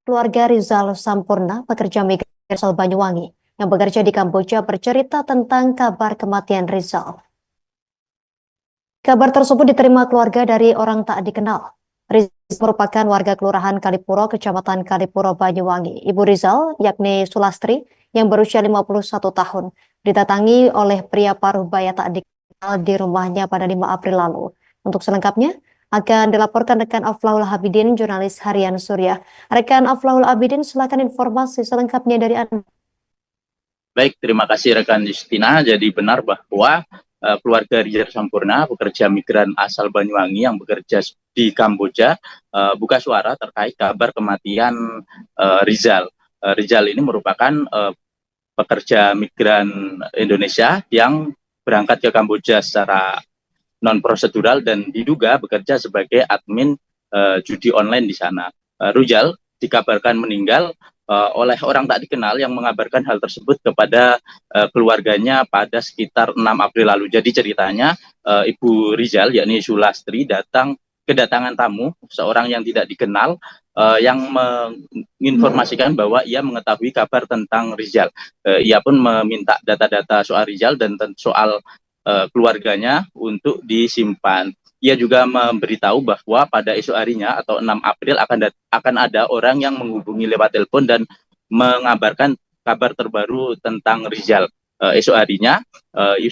Keluarga Rizal Sampurna, pekerja migran asal Banyuwangi, yang bekerja di Kamboja bercerita tentang kabar kematian Rizal. Kabar tersebut diterima keluarga dari orang tak dikenal. Rizal merupakan warga Kelurahan Kalipuro, Kecamatan Kalipuro, Banyuwangi. Ibu Rizal, yakni Sulastri, yang berusia 51 tahun, didatangi oleh pria paruh baya tak dikenal di rumahnya pada 5 April lalu. Untuk selengkapnya, akan dilaporkan rekan Aflahul Abidin, jurnalis harian Surya. Rekan Aflahul Abidin, silakan informasi selengkapnya dari Anda. Baik, terima kasih rekan Justina. Jadi benar bahwa keluarga Rizal Sampurna, pekerja migran asal Banyuwangi yang bekerja di Kamboja, buka suara terkait kabar kematian Rizal. Rizal ini merupakan pekerja migran Indonesia yang berangkat ke Kamboja secara non prosedural dan diduga bekerja sebagai admin judi online di sana. Rizal dikabarkan meninggal oleh orang tak dikenal yang mengabarkan hal tersebut kepada keluarganya pada sekitar 6 April lalu. Jadi ceritanya Ibu Rizal, yakni Sulastri, kedatangan tamu seorang yang tidak dikenal yang menginformasikan bahwa ia mengetahui kabar tentang Rizal. Ia pun meminta data-data soal Rizal dan soal keluarganya untuk disimpan. Ia juga memberitahu bahwa pada esok harinya atau 6 April akan ada orang yang menghubungi lewat telepon dan mengabarkan kabar terbaru tentang Rizal. Esok harinya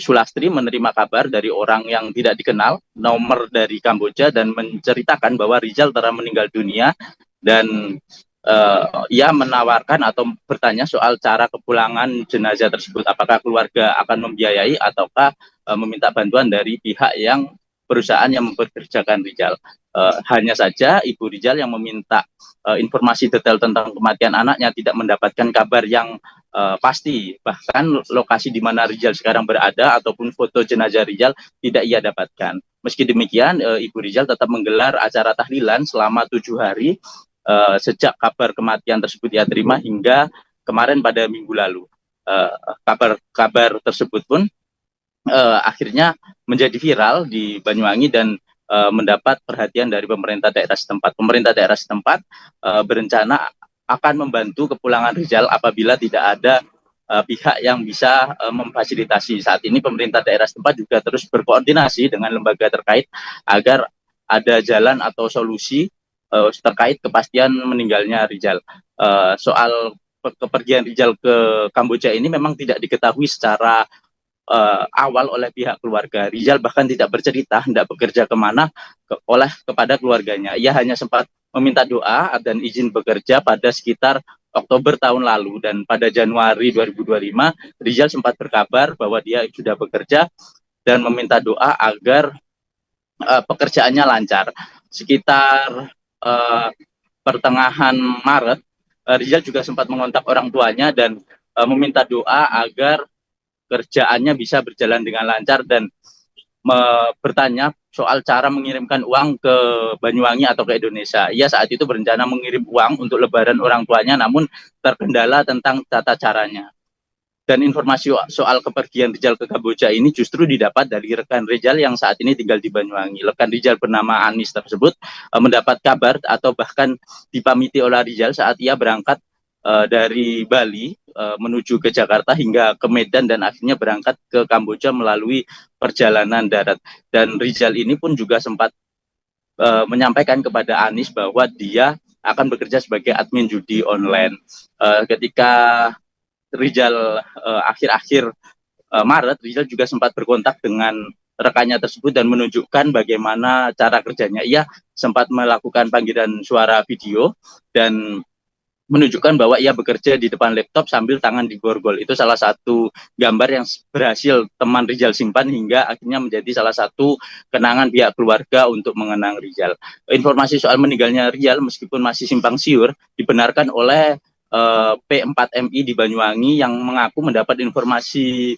Sulastri menerima kabar dari orang yang tidak dikenal, nomor dari Kamboja, dan menceritakan bahwa Rizal telah meninggal dunia, dan ia menawarkan atau bertanya soal cara kepulangan jenazah tersebut, apakah keluarga akan membiayai ataukah meminta bantuan dari pihak yang perusahaan yang mempekerjakan Rizal. Hanya saja Ibu Rizal yang meminta informasi detail tentang kematian anaknya tidak mendapatkan kabar yang pasti. Bahkan lokasi di mana Rizal sekarang berada ataupun foto jenazah Rizal tidak ia dapatkan. Meski demikian, Ibu Rizal tetap menggelar acara tahlilan selama 7 hari sejak kabar kematian tersebut ia terima hingga kemarin pada minggu lalu. Kabar tersebut pun akhirnya menjadi viral di Banyuwangi dan mendapat perhatian dari pemerintah daerah setempat. Pemerintah daerah setempat berencana akan membantu kepulangan Rizal apabila tidak ada pihak yang bisa memfasilitasi. Saat ini pemerintah daerah setempat juga terus berkoordinasi dengan lembaga terkait agar ada jalan atau solusi terkait kepastian meninggalnya Rizal. Soal kepergian Rizal ke Kamboja ini memang tidak diketahui secara awal oleh pihak keluarga. Rizal bahkan tidak bercerita hendak bekerja kemana kepada keluarganya. Ia hanya sempat meminta doa dan izin bekerja pada sekitar Oktober tahun lalu, dan pada Januari 2025 Rizal sempat berkabar bahwa dia sudah bekerja dan meminta doa agar pekerjaannya lancar. Sekitar pertengahan Maret, Rizal juga sempat mengontak orang tuanya dan meminta doa agar kerjaannya bisa berjalan dengan lancar dan bertanya soal cara mengirimkan uang ke Banyuwangi atau ke Indonesia. Ia saat itu berencana mengirim uang untuk lebaran orang tuanya, namun terkendala tentang tata caranya. Dan informasi soal kepergian Rizal ke Kamboja ini justru didapat dari rekan Rizal yang saat ini tinggal di Banyuwangi. Rekan Rizal bernama Anis tersebut mendapat kabar atau bahkan dipamiti oleh Rizal saat ia berangkat dari Bali menuju ke Jakarta hingga ke Medan dan akhirnya berangkat ke Kamboja melalui perjalanan darat. Dan Rizal ini pun juga sempat menyampaikan kepada Anis bahwa dia akan bekerja sebagai admin judi online. Ketika Rizal akhir-akhir Maret, Rizal juga sempat berkontak dengan rekannya tersebut dan menunjukkan bagaimana cara kerjanya. Ia sempat melakukan panggilan suara video dan menunjukkan bahwa ia bekerja di depan laptop sambil tangan diborgol. Itu salah satu gambar yang berhasil teman Rizal simpan hingga akhirnya menjadi salah satu kenangan pihak keluarga untuk mengenang Rizal. Informasi soal meninggalnya Rizal meskipun masih simpang siur dibenarkan oleh P4MI di Banyuwangi yang mengaku mendapat informasi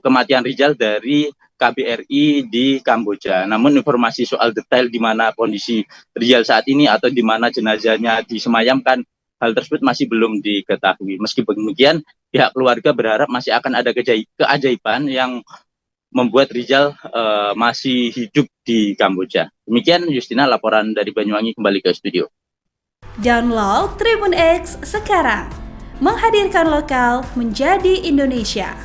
kematian Rizal dari KBRI di Kamboja. Namun informasi soal detail di mana kondisi Rizal saat ini atau di mana jenazahnya disemayamkan, hal tersebut masih belum diketahui. Meski demikian, pihak keluarga berharap masih akan ada keajaiban yang membuat Rizal masih hidup di Kamboja. Demikian Justina, laporan dari Banyuwangi, kembali ke studio. Download Tribun X sekarang. Menghadirkan lokal menjadi Indonesia.